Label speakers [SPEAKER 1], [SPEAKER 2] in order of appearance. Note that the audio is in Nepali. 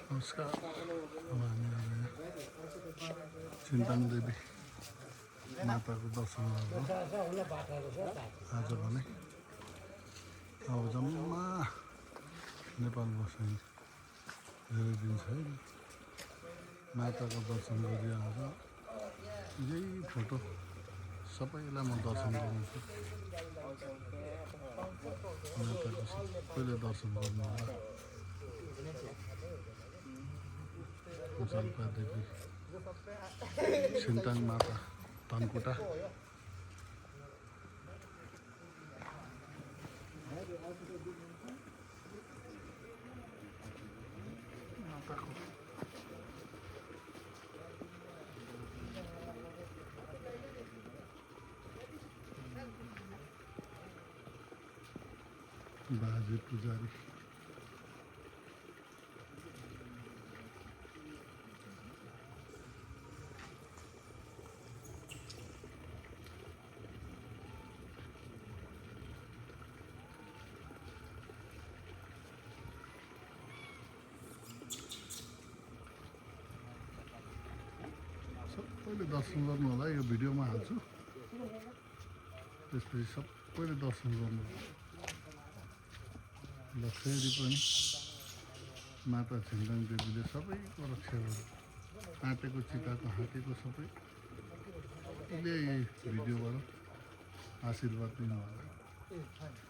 [SPEAKER 1] नमस्कार। अब हामी चिन्तन देवी माताको दर्शन गरेर आज भने अब जम्मा नेपाल बस्ने धेरै दिन छैन माताको दर्शन गरी आज यही फोटो सबैलाई म दर्शन गराउँछु। माताको सबैले दर्शन गर्नु होला। जल्पा देवी छिन्ताङ माता धनकुटा माताको बाजे पुजारी सबैले दर्शन गर्नु होला। यो भिडियोमा हाल्छु, त्यसपछि सबैले दर्शन गर्नु ल। फेरि पनि माता छिन्ताङ देवीले सबैको रक्षा गर्नु। आँटेको चिताको हाँकेको सबैले यही भिडियोबाट आशीर्वाद दिनु होला।